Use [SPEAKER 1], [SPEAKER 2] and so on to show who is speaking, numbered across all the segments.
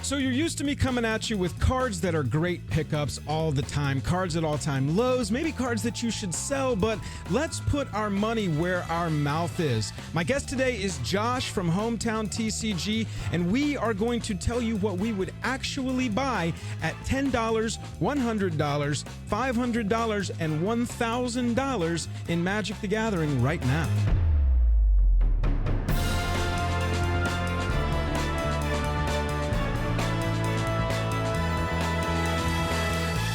[SPEAKER 1] So you're used to me coming at you with cards that are great pickups all the time, cards at all-time lows, maybe cards that you should sell, but let's put our money where our mouth is. My guest today is Josh from Hometown TCG, and we are going to tell you what we would actually buy at $10, $100, $500, and $1,000 in Magic the Gathering right now.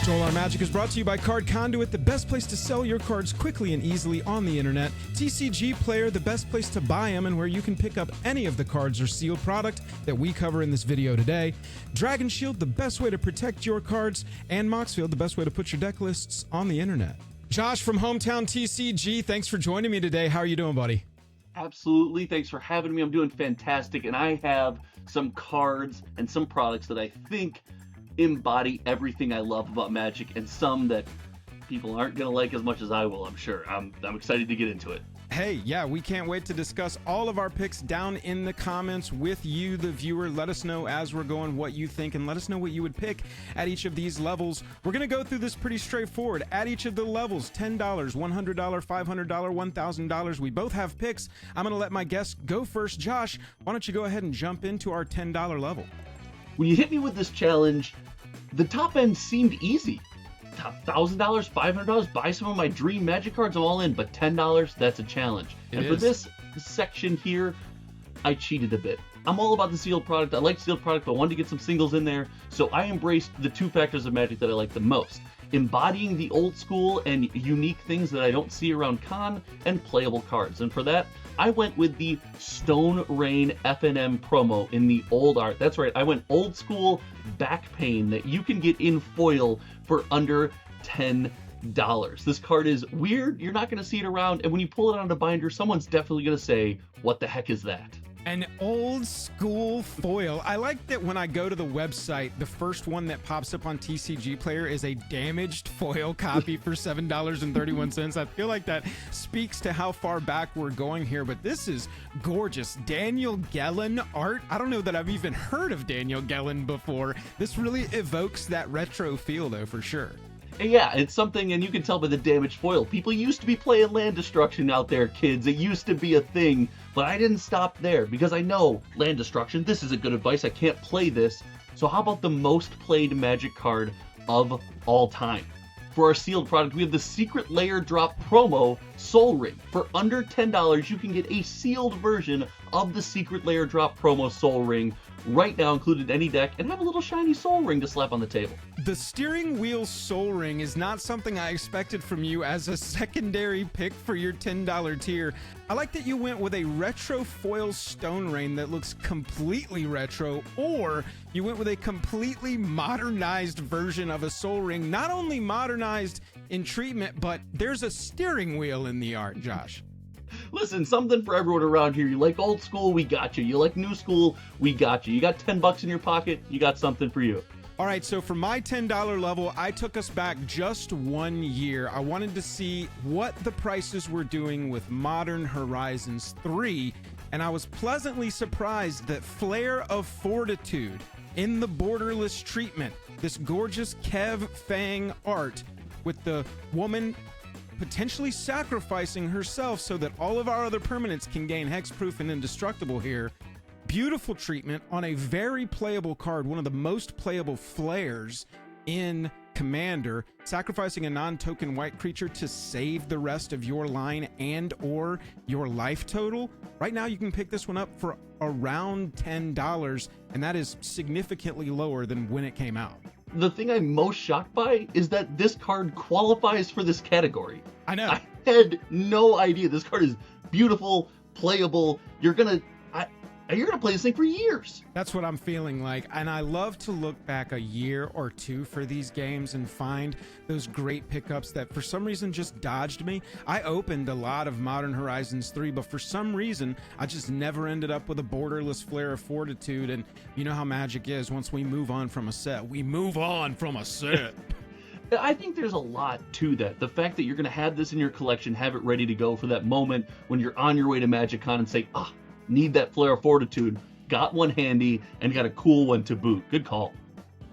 [SPEAKER 1] Joel on Magic is brought to you by Card Conduit, the best place to sell your cards quickly and easily on the internet. TCG Player, the best place to buy them and where you can pick up any of the cards or sealed product that we cover in this video today. Dragon Shield, the best way to protect your cards. And Moxfield, the best way to put your deck lists on the internet. Josh from Hometown TCG, thanks for joining me today. How are you doing, buddy?
[SPEAKER 2] Absolutely. Thanks for having me. I'm doing fantastic. And I have some cards and some products that I think embody everything I love about Magic, and some that people aren't going to like as much as I will, I'm sure. I'm excited to get into it.
[SPEAKER 1] Hey, yeah, we can't wait to discuss all of our picks down in the comments with you, the viewer. Let us know as we're going what you think, and let us know what you would pick at each of these levels. We're going to go through this pretty straightforward. At each of the levels, $10, $100, $500, $1,000. We both have picks. I'm going to let my guest go first. Josh, why don't you go ahead and jump into our $10 level?
[SPEAKER 2] When you hit me with this challenge, the top end seemed easy. $1,000, $500, buy some of my dream Magic cards, I'm all in, but $10, that's a challenge. For this section here, I cheated a bit. I'm all about the sealed product. I like sealed product, but I wanted to get some singles in there, so I embraced the two factors of Magic that I like the most: embodying the old school and unique things that I don't see around con, and playable cards. And for that, I went with the Stone Rain FNM promo in the old art. That's right, I went old school back pain that you can get in foil for under $10. This card is weird, you're not going to see it around, and when you pull it out of a binder, someone's definitely going to say, what the heck is that?
[SPEAKER 1] An old school foil. I like that when I go to the website, the first one that pops up on TCG Player is a damaged foil copy for $7.31. I feel like that speaks to how far back we're going here, but this is gorgeous. Daniel Gellin art. I don't know that I've even heard of Daniel Gellin before. This really evokes that retro feel, though, for sure.
[SPEAKER 2] Yeah, it's something, and you can tell by the damaged foil. People used to be playing land destruction out there, kids. It used to be a thing, but I didn't stop there because I know land destruction. This isn't good advice. I can't play this. So how about the most played Magic card of all time? For our sealed product, we have the Secret Layer Drop promo Soul Ring. For under $10, you can get a sealed version of the Secret Layer Drop promo Soul Ring right now, included in any deck, and have a little shiny Soul Ring to slap on the table.
[SPEAKER 1] The Steering Wheel Soul Ring is not something I expected from you as a secondary pick for your $10 tier. I like that you went with a retro foil Stone Rain that looks completely retro, or you went with a completely modernized version of a Soul Ring. Not only modernized in treatment, but there's a steering wheel in the art, Josh.
[SPEAKER 2] Listen, something for everyone around here. You like old school, we got you. You like new school, we got you. You got $10 in your pocket, you got something for you.
[SPEAKER 1] All right, so for my $10 level, I took us back just 1 year. I wanted to see what the prices were doing with Modern Horizons 3, and I was pleasantly surprised that Flare of Fortitude in the borderless treatment, this gorgeous Kev Fang art with the woman potentially sacrificing herself so that all of our other permanents can gain hexproof and indestructible here. Beautiful treatment on a very playable card, one of the most playable flares in Commander, sacrificing a non-token white creature to save the rest of your line and or your life total. Right now you can pick this one up for around $10, and that is significantly lower than when it came out.
[SPEAKER 2] The thing I'm most shocked by is that this card qualifies for this category.
[SPEAKER 1] I know.
[SPEAKER 2] I had no idea. This card is beautiful, playable. You're gonna play this thing for years.
[SPEAKER 1] That's what I'm feeling like, and I love to look back a year or two for these games and find those great pickups that for some reason just dodged me. I opened a lot of Modern Horizons 3, but for some reason I just never ended up with a borderless Flare of Fortitude, and you know how Magic is. Once we move on from a set, we move on from a set.
[SPEAKER 2] I think there's a lot to that. The fact that you're going to have this in your collection, have it ready to go for that moment when you're on your way to MagicCon and say, need that Flare of Fortitude. got one handy and got a cool one to boot. Good call.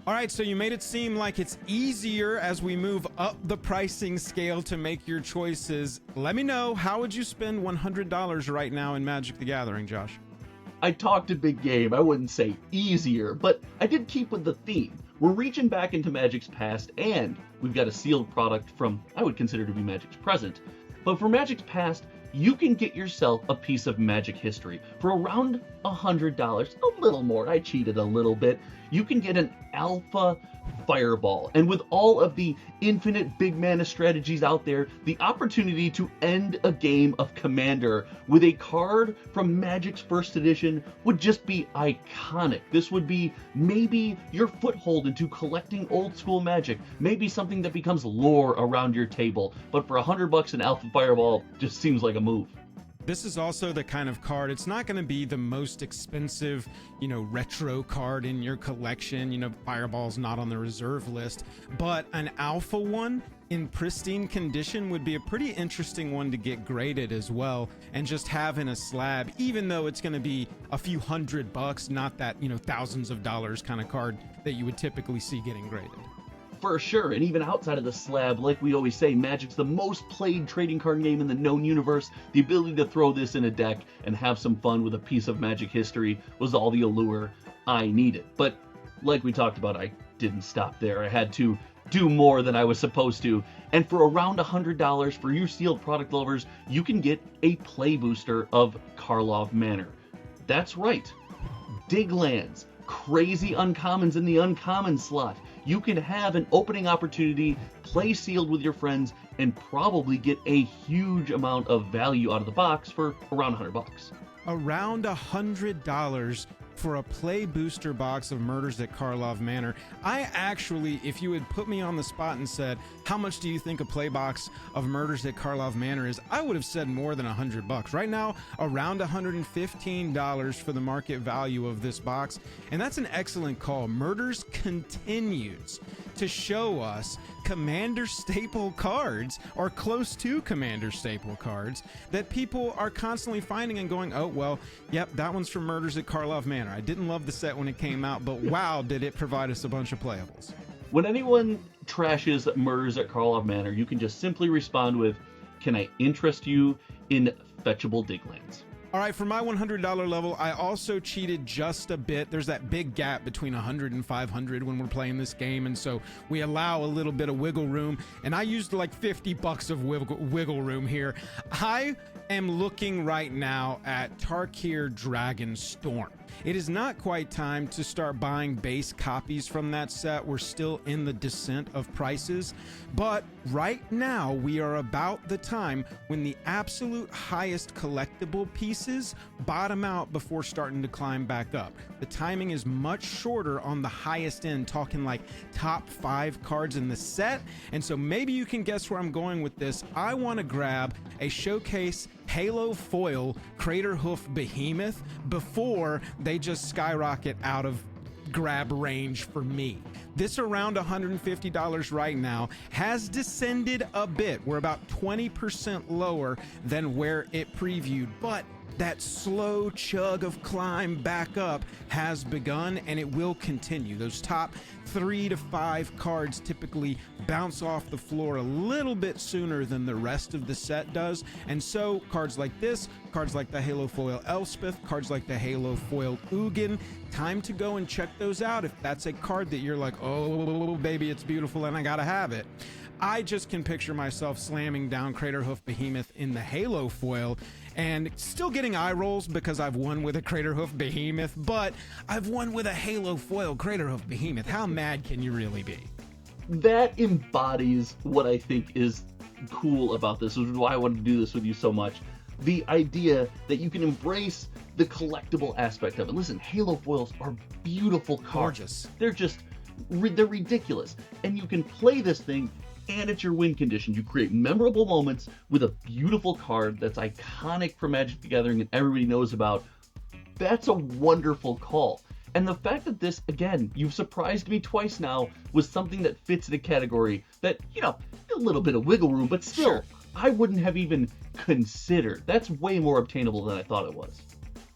[SPEAKER 1] All right, so you made it seem like it's easier as we move up the pricing scale to make your choices. Let me know, how would you spend $100 right now in Magic the Gathering, Josh?
[SPEAKER 2] I talked a big game. I wouldn't say easier, but I did keep with the theme. We're reaching back into Magic's past, and we've got a sealed product from, I would consider to be Magic's present. But for Magic's past, you can get yourself a piece of Magic history for around $100, a little more. I cheated a little bit. You can get an Alpha Fireball, and with all of the infinite big mana strategies out there, the opportunity to end a game of Commander with a card from Magic's first edition would just be iconic. This would be maybe your foothold into collecting old school Magic, maybe something that becomes lore around your table, but for $100 an Alpha Fireball just seems like a move.
[SPEAKER 1] This is also the kind of card, it's not going to be the most expensive, retro card in your collection. Fireball's not on the reserve list, but an alpha one in pristine condition would be a pretty interesting one to get graded as well, and just have in a slab, even though it's going to be a few $100, not that, thousands of dollars kind of card that you would typically see getting graded.
[SPEAKER 2] For sure, and even outside of the slab, like we always say, Magic's the most played trading card game in the known universe. The ability to throw this in a deck and have some fun with a piece of Magic history was all the allure I needed. But like we talked about, I didn't stop there. I had to do more than I was supposed to. And for around $100 for you sealed product lovers, you can get a play booster of Karlov Manor. That's right, dig lands, crazy uncommons in the uncommon slot. You can have an opening opportunity, play sealed with your friends, and probably get a huge amount of value out of the box for around $100.
[SPEAKER 1] Around $100 for a play booster box of Murders at Karlov Manor. I actually, if you had put me on the spot and said, how much do you think a play box of Murders at Karlov Manor is, I would have said more than $100. Right now, around $115 for the market value of this box, and that's an excellent call. Murders continues to show us Commander staple cards, or close to Commander staple cards, that people are constantly finding and going, oh, well, yep, that one's from Murders at Karlov Manor. I didn't love the set when it came out, but wow, did it provide us a bunch of playables.
[SPEAKER 2] When anyone trashes Murders at Karlov Manor, you can just simply respond with, can I interest you in fetchable dig lands?
[SPEAKER 1] All right, for my $100 level, I also cheated just a bit. There's that big gap between 100 and 500 when we're playing this game, and so we allow a little bit of wiggle room, and I used like $50 of wiggle room here. I am looking right now at Tarkir Dragonstorm. It is not quite time to start buying base copies from that set. We're still in the descent of prices, but right now we are about the time when the absolute highest collectible pieces bottom out before starting to climb back up. The timing is much shorter on the highest end, talking like top 5 cards in the set, and so maybe you can guess where I'm going with this. I want to grab a showcase Halo foil Crater Hoof Behemoth before they just skyrocket out of grab range for me. This around $150 right now has descended a bit. We're about 20% lower than where it previewed, but that slow chug of climb back up has begun, and it will continue. Those top 3 to 5 cards typically bounce off the floor a little bit sooner than the rest of the set does, and so cards like this, cards like the Halo foil Elspeth, cards like the Halo foil Ugin, time to go and check those out if that's a card that you're like, oh baby, it's beautiful and I gotta have it. I just can picture myself slamming down Crater Hoof Behemoth in the Halo foil and still getting eye rolls because I've won with a Crater Hoof Behemoth, but I've won with a Halo foil Crater Hoof Behemoth. How mad can you really be?
[SPEAKER 2] That embodies what I think is cool about this, which is why I wanted to do this with you so much. The idea that you can embrace the collectible aspect of it. Listen, Halo foils are beautiful cards.
[SPEAKER 1] Gorgeous.
[SPEAKER 2] They're ridiculous. And you can play this thing and it's your win condition. You create memorable moments with a beautiful card that's iconic for Magic the Gathering and everybody knows about. That's a wonderful call. And the fact that this, again, you've surprised me twice now with something that fits in a category that, a little bit of wiggle room, but still,
[SPEAKER 1] Sure.
[SPEAKER 2] I wouldn't have even considered. That's way more obtainable than I thought it was.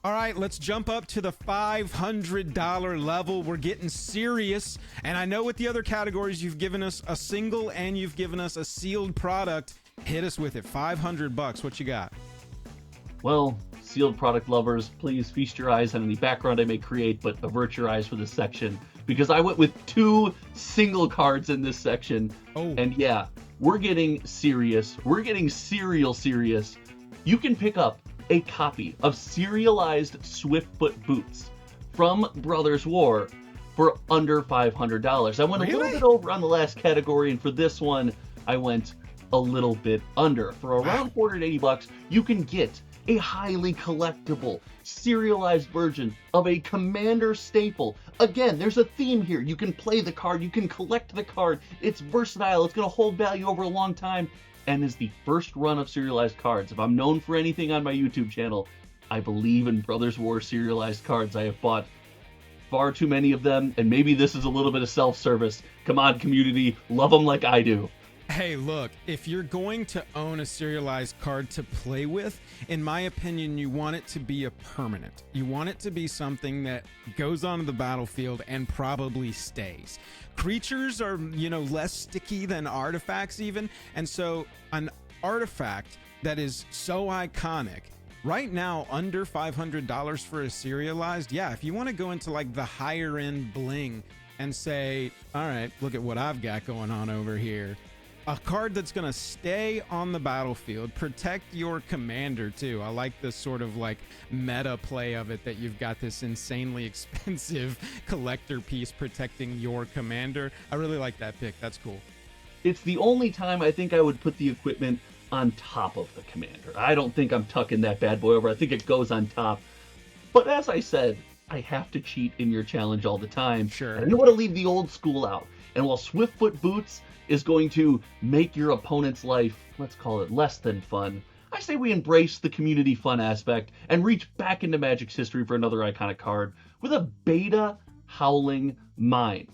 [SPEAKER 1] All right, let's jump up to the $500 level. We're getting serious. And I know with the other categories, you've given us a single and you've given us a sealed product. Hit us with it. $500. What you got?
[SPEAKER 2] Well, sealed product lovers, please feast your eyes on any background I may create, but avert your eyes for this section, because I went with 2 single cards in this section.
[SPEAKER 1] Oh.
[SPEAKER 2] And yeah, we're getting serious. We're getting serious. You can pick up a copy of serialized Swiftfoot boots from Brothers War for under $500. I went a little bit over on the last category, and for this one, I went a little bit under. For around $480, you can get a highly collectible, serialized version of a Commander staple. Again, there's a theme here. You can play the card, you can collect the card. It's versatile, it's going to hold value over a long time, and is the first run of serialized cards. If I'm known for anything on my YouTube channel, I believe in Brothers War serialized cards. I have bought far too many of them, and maybe this is a little bit of self-service. Come on, community, love them like I do.
[SPEAKER 1] Hey, look, if you're going to own a serialized card to play with, in my opinion, you want it to be a permanent. You want it to be something that goes onto the battlefield and probably stays. Creatures are, less sticky than artifacts even. And so an artifact that is so iconic, right now under $500 for a serialized, yeah, if you want to go into like the higher end bling and say, all right, look at what I've got going on over here. A card that's going to stay on the battlefield, protect your commander too. I like this sort of like meta play of it, that you've got this insanely expensive collector piece protecting your commander. I really like that pick. That's cool.
[SPEAKER 2] It's the only time I think I would put the equipment on top of the commander. I don't think I'm tucking that bad boy over. I think it goes on top. But as I said, I have to cheat in your challenge all the time.
[SPEAKER 1] Sure.
[SPEAKER 2] And I don't want to leave the old school out. And while Swiftfoot Boots is going to make your opponent's life, let's call it less than fun, I say we embrace the community fun aspect and reach back into Magic's history for another iconic card with a Beta Howling Mine.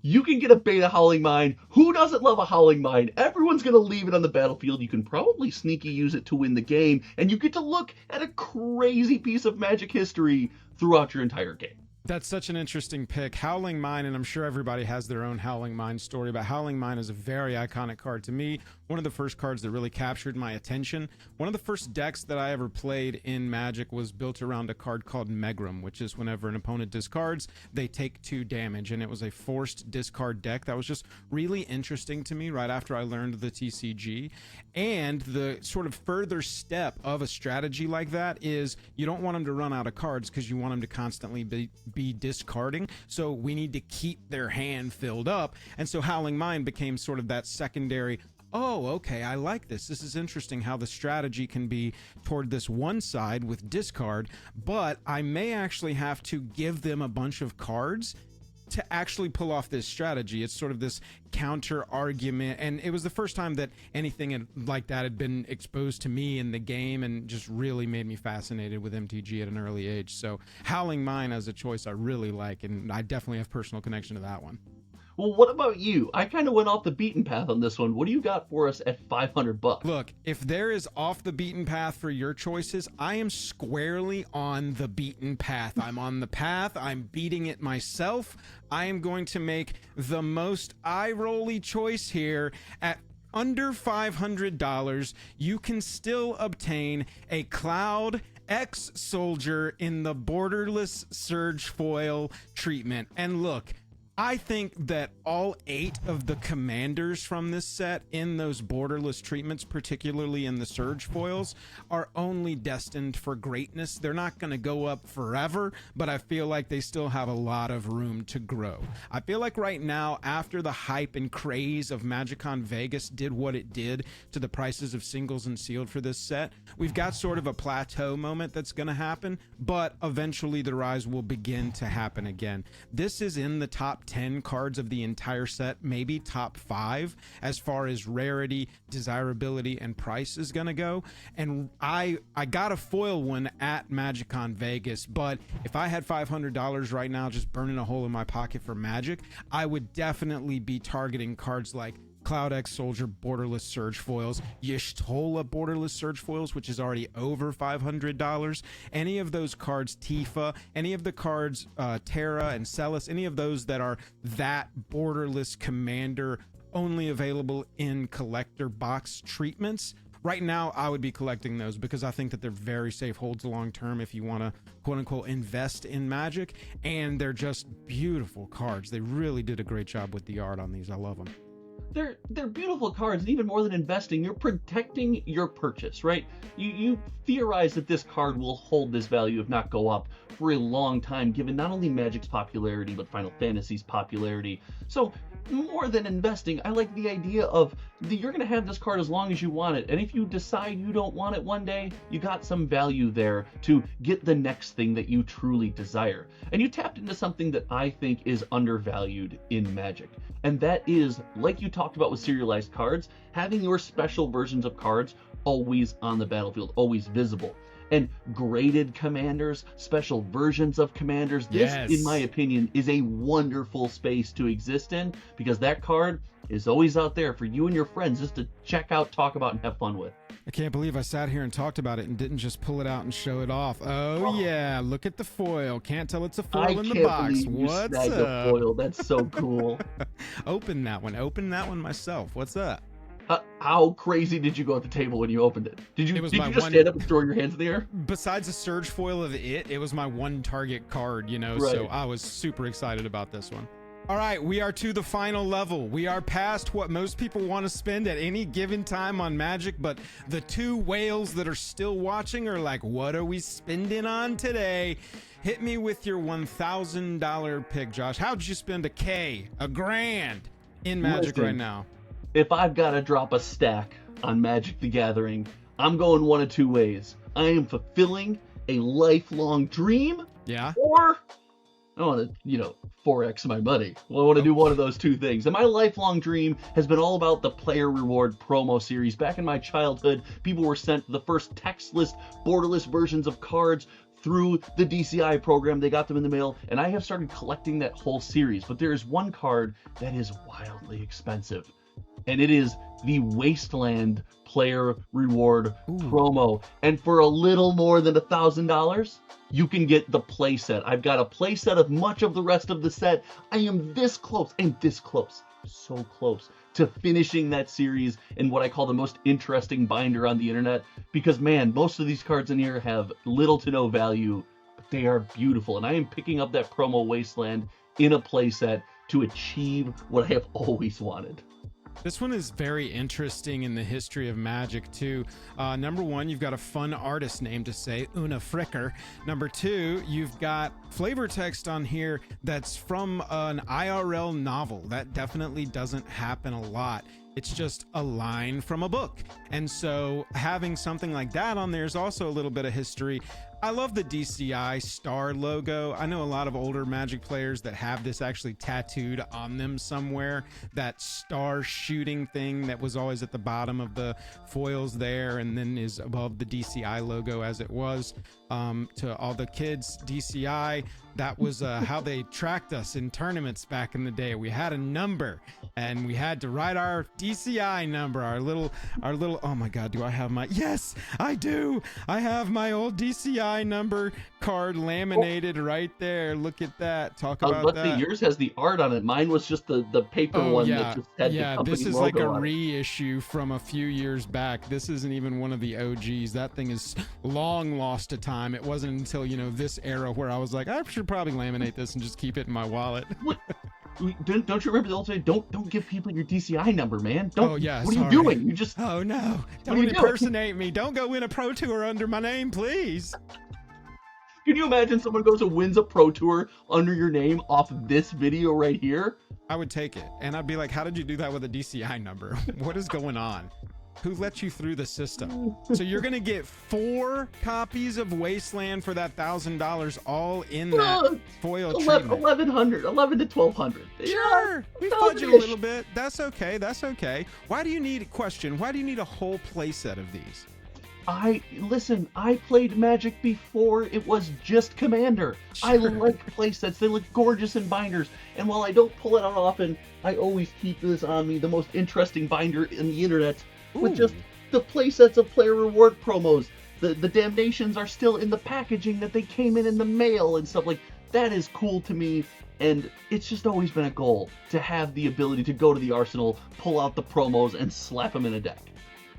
[SPEAKER 2] You can get a Beta Howling Mine. Who doesn't love a Howling Mine? Everyone's going to leave it on the battlefield. You can probably sneaky use it to win the game, and you get to look at a crazy piece of Magic history throughout your entire game.
[SPEAKER 1] That's such an interesting pick. Howling Mine, and I'm sure everybody has their own Howling Mine story, but Howling Mine is a very iconic card to me. One of the first cards that really captured my attention. One of the first decks that I ever played in Magic was built around a card called Megrim, which is whenever an opponent discards, they take 2 damage, and it was a forced discard deck that was just really interesting to me right after I learned the TCG. And the sort of further step of a strategy like that is you don't want them to run out of cards because you want them to constantly be discarding, so we need to keep their hand filled up. And so Howling Mine became sort of that secondary, oh, okay, I like this. This is interesting how the strategy can be toward this one side with discard, but I may actually have to give them a bunch of cards to actually pull off this strategy. It's sort of this counter argument, and it was the first time that anything like that had been exposed to me in the game, and just really made me fascinated with MTG at an early age. So Howling Mine as a choice I really like, and I definitely have personal connection to that one.
[SPEAKER 2] Well, what about you? I kind of went off the beaten path on this one. What do you got for us at $500?
[SPEAKER 1] Look, if there is off the beaten path for your choices, I am squarely on the beaten path. I'm on the path. I'm beating it myself. I am going to make the most eye-rolly choice here. At under $500, you can still obtain a Cloud X Soldier in the Borderless Surge Foil treatment. And look, I think that all 8 of the commanders from this set in those borderless treatments, particularly in the surge foils, are only destined for greatness. They're not going to go up forever, but I feel like they still have a lot of room to grow. I feel like right now, after the hype and craze of MagicCon Vegas did what it did to the prices of singles and sealed for this set, we've got sort of a plateau moment that's going to happen, but eventually the rise will begin to happen again. This is in the top 10 cards of the entire set, maybe top 5 as far as rarity, desirability, and price is gonna go. And I got a foil one at MagicCon Vegas, but if I had $500 right now just burning a hole in my pocket for Magic, I would definitely be targeting cards like Cloud X Soldier Borderless Surge foils, Y'shtola Borderless Surge foils, which is already over $500. Any of those cards, Tifa, any of the cards, Terra and Celis, any of those that are that borderless commander only available in collector box treatments. Right now, I would be collecting those because I think that they're very safe holds long term if you want to quote unquote invest in Magic, and they're just beautiful cards. They really did a great job with the art on these. I love them.
[SPEAKER 2] They're beautiful cards, and even more than investing, you're protecting your purchase, right? You theorize that this card will hold this value, if not go up, for a long time, given not only Magic's popularity, but Final Fantasy's popularity. So, more than investing, I like the idea of you're going to have this card as long as you want it, and if you decide you don't want it one day, you got some value there to get the next thing that you truly desire. And you tapped into something that I think is undervalued in Magic. And that is, like you talked about with serialized cards, having your special versions of cards always on the battlefield, always visible. And graded commanders, special versions of commanders, this, in my opinion, is a wonderful space to exist in, because that card is always out there for you and your friends just to check out, talk about, and have fun with.
[SPEAKER 1] I can't believe I sat here and talked about it and didn't just pull it out and show it off. Oh yeah, look at the foil. Can't tell it's a foil in the box. What's up?
[SPEAKER 2] A foil. That's so cool.
[SPEAKER 1] Open that one. Open that one myself. What's up?
[SPEAKER 2] How crazy did you go at the table when you opened it? Did you just stand up and throw your hands in the air?
[SPEAKER 1] Besides the surge foil of it was my one target card, you know, so I was super excited about this one. All right, we are to the final level. We are past what most people want to spend at any given time on Magic, but the two whales that are still watching are like, what are we spending on today? Hit me with your $1,000 pick, Josh. How'd you spend a grand in Magic right now?
[SPEAKER 2] If I've got to drop a stack on Magic the Gathering, I'm going one of two ways. I am fulfilling a lifelong dream.
[SPEAKER 1] Yeah.
[SPEAKER 2] Or I want to, 4x my money. Well, I want to do one of those two things. And my lifelong dream has been all about the player reward promo series. Back in my childhood, people were sent the first textless, borderless versions of cards through the DCI program. They got them in the mail, and I have started collecting that whole series. But there is one card that is wildly expensive, and it is the Wasteland player reward promo. And for a little more than $1,000, you can get the playset. I've got a playset of much of the rest of the set. I am this close, so close to finishing that series in what I call the most interesting binder on the internet. Because man, most of these cards in here have little to no value, but they are beautiful. And I am picking up that promo Wasteland in a playset to achieve what I have always wanted.
[SPEAKER 1] This one is very interesting in the history of Magic, too. Number one, you've got a fun artist name to say, Una Fricker. Number two, you've got flavor text on here that's from an IRL novel. That definitely doesn't happen a lot. It's just a line from a book. And so having something like that on there is also a little bit of history. I love the DCI star logo. I know a lot of older Magic players that have this actually tattooed on them somewhere. That star shooting thing that was always at the bottom of the foils there and then is above the DCI logo as it was. To all the kids, DCI, that was how they tracked us in tournaments back in the day. We had a number and we had to write our DCI number, our little, oh my God, do I have my, yes, I do. I have my old DCI number card laminated right there. Look at that. Talk about that.
[SPEAKER 2] Yours has the art on it. Mine was just the paper one that just had the company
[SPEAKER 1] this is
[SPEAKER 2] logo
[SPEAKER 1] like a
[SPEAKER 2] on it.
[SPEAKER 1] reissue from a few years back. This isn't even one of the OGs. That thing is long lost to time. It wasn't until, this era where I was like, I should probably laminate this and just keep it in my wallet.
[SPEAKER 2] Don't you remember the old saying? Don't give people your DCI number, man. Don't.
[SPEAKER 1] Oh yeah.
[SPEAKER 2] What are you doing? You just.
[SPEAKER 1] Oh no! Don't impersonate me. Don't go win a pro tour under my name, please.
[SPEAKER 2] Can you imagine someone goes and wins a pro tour under your name off this video right here?
[SPEAKER 1] I would take it, and I'd be like, "How did you do that with a DCI number? What is going on? Who let you through the system?" So you're gonna get 4 copies of Wasteland for that $1,000, all in that foil treatment.
[SPEAKER 2] 1,100, 1,100 to 1,200.
[SPEAKER 1] Sure, we fudge it a little bit. That's okay. Why do you need a whole playset of these?
[SPEAKER 2] I played Magic before it was just Commander. I like playsets. They look gorgeous in binders. And while I don't pull it out often, I always keep this on me, the most interesting binder in the internet, with just the playsets of player reward promos. The Damnations are still in the packaging that they came in the mail and stuff like that. Is cool to me. And it's just always been a goal to have the ability to go to the arsenal, pull out the promos, and slap them in a deck.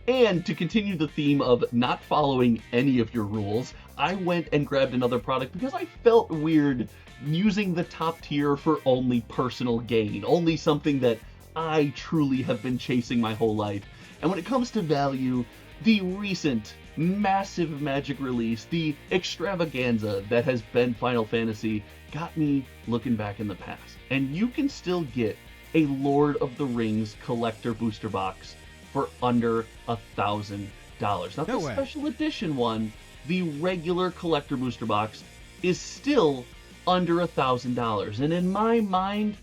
[SPEAKER 2] And to continue the theme of not following any of your rules, I went and grabbed another product because I felt weird using the top tier for only personal gain, only something that I truly have been chasing my whole life. And when it comes to value, the recent massive Magic release, the extravaganza that has been Final Fantasy, got me looking back in the past. And you can still get a Lord of the Rings collector booster box for under $1,000. Now, the special edition one, the regular collector booster box, is still under $1,000. And in my mind,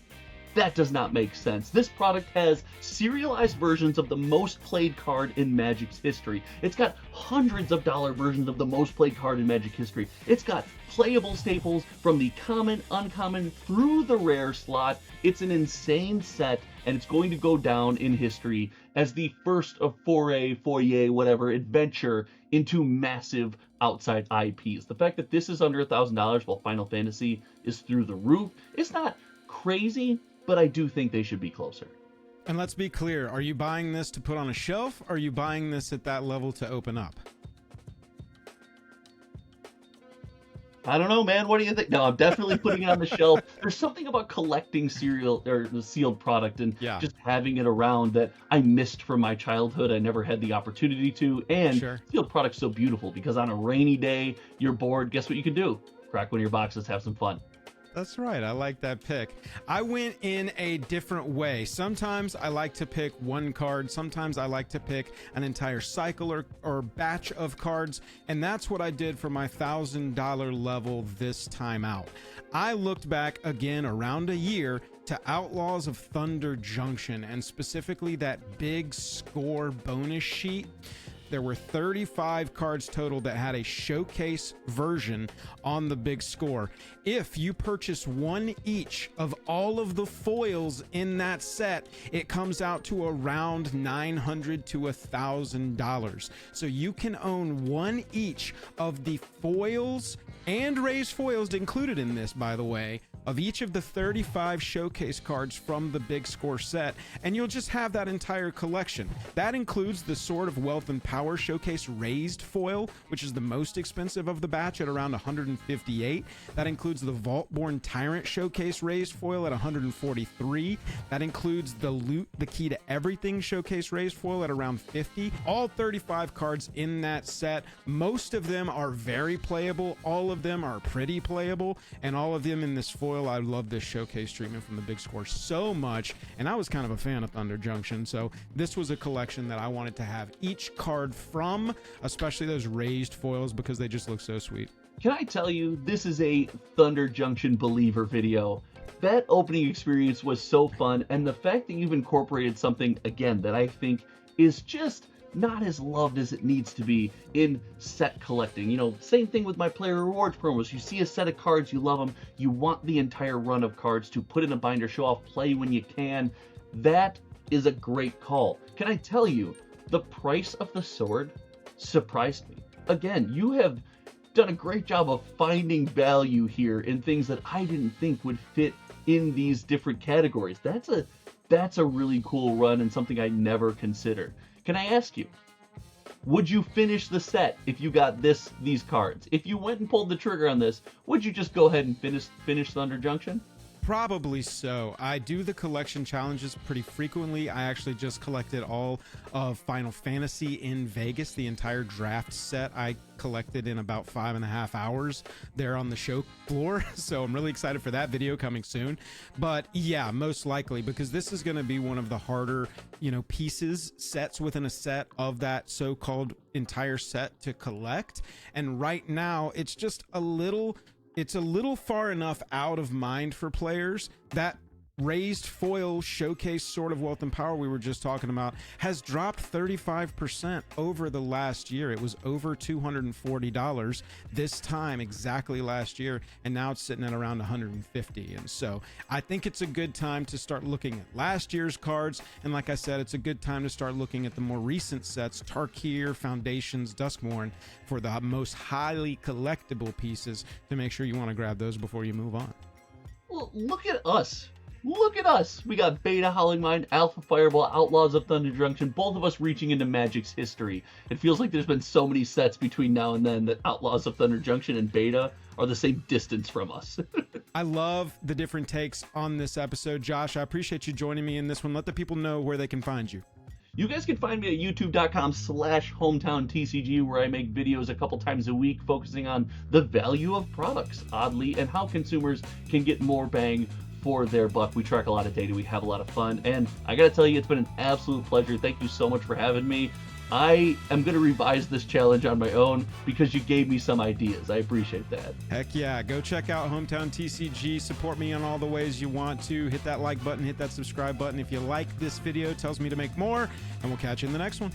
[SPEAKER 2] that does not make sense. This product has serialized versions of the most played card in Magic's history. It's got hundreds of dollar versions of the most played card in Magic history. It's got playable staples from the common, uncommon, through the rare slot. It's an insane set, and it's going to go down in history as the first of foray, whatever, adventure into massive outside IPs. The fact that this is under $1,000 while Final Fantasy is through the roof, it's not crazy, but I do think they should be closer.
[SPEAKER 1] And let's be clear, are you buying this to put on a shelf, or are you buying this at that level to open up?
[SPEAKER 2] I don't know, man. What do you think? No, I'm definitely putting it on the shelf. There's something about collecting cereal or the sealed product and just having it around that I missed from my childhood. I never had the opportunity to. And sealed product's so beautiful because on a rainy day, you're bored. Guess what you can do? Crack one of your boxes, have some fun.
[SPEAKER 1] That's right. I like that pick. I went in a different way. Sometimes I like to pick one card. Sometimes I like to pick an entire cycle or batch of cards. And that's what I did for my $1,000 level this time out. I looked back again around a year to Outlaws of Thunder Junction, and specifically that big score bonus sheet. There were 35 cards total that had a showcase version on the big score. If you purchase one each of all of the foils in that set, it comes out to around $900 to $1,000. So you can own one each of the foils and raised foils included in this, by the way, of each of the 35 showcase cards from the big score set, and you'll just have that entire collection. That includes the Sword of Wealth and Power showcase raised foil, which is the most expensive of the batch at around $158. That includes the Vaultborn Tyrant showcase raised foil at $143. That includes the Loot the Key to Everything showcase raised foil at around $50. All 35 cards in that set. Most of them are very playable. All of them are pretty playable, and all of them in this foil. I love this showcase treatment from the big score so much, and I was kind of a fan of Thunder Junction, so this was a collection that I wanted to have each card from, especially those raised foils, because they just look so sweet.
[SPEAKER 2] Can I tell you, this is a Thunder Junction believer video. That opening experience was so fun, and the fact that you've incorporated something, again, that I think is just not as loved as it needs to be in set collecting. You know, same thing with my player rewards promos. You see a set of cards, you love them, you want the entire run of cards to put in a binder, show off, play when you can. That is a great call. Can I tell you, the price of the sword surprised me. Again, you have done a great job of finding value here in things that I didn't think would fit in these different categories. That's a really cool run and something I never considered. Can I ask you, would you finish the set if you got these cards? If you went and pulled the trigger on this, would you just go ahead and finish Thunder Junction?
[SPEAKER 1] Probably so. I do the collection challenges pretty frequently. I actually just collected all of Final Fantasy in Vegas, the entire draft set. I collected in about 5.5 hours there on the show floor. So I'm really excited for that video coming soon. But yeah, most likely, because this is going to be one of the harder, sets within a set of that so-called entire set to collect. And right now, it's just it's a little far enough out of mind for players that raised foil showcase Sword of Wealth and Power we were just talking about has dropped 35% over the last year. It was over $240 this time exactly last year, and now it's sitting at around $150. And so I think it's a good time to start looking at last year's cards, and like I said, it's a good time to start looking at the more recent sets, Tarkir, Foundations, Duskmourn, for the most highly collectible pieces, to make sure you want to grab those before you move on.
[SPEAKER 2] Well, look at us. Look at us. We got Beta Howling Mine, Alpha Fireball, Outlaws of Thunder Junction, both of us reaching into Magic's history. It feels like there's been so many sets between now and then that Outlaws of Thunder Junction and Beta are the same distance from us.
[SPEAKER 1] I love the different takes on this episode. Josh, I appreciate you joining me in this one. Let the people know where they can find you.
[SPEAKER 2] You guys can find me at youtube.com/HometownTCG, where I make videos a couple times a week focusing on the value of products, oddly, and how consumers can get more bang for their buck. We track a lot of data, we have a lot of fun, and I gotta tell you, it's been an absolute pleasure. Thank you so much for having me. I am going to revise this challenge on my own because you gave me some ideas. I appreciate that.
[SPEAKER 1] Heck yeah. Go check out Hometown TCG. Support me in all the ways you want to. Hit that like button, hit that subscribe button. If you like this video, it tells me to make more, and we'll catch you in the next one.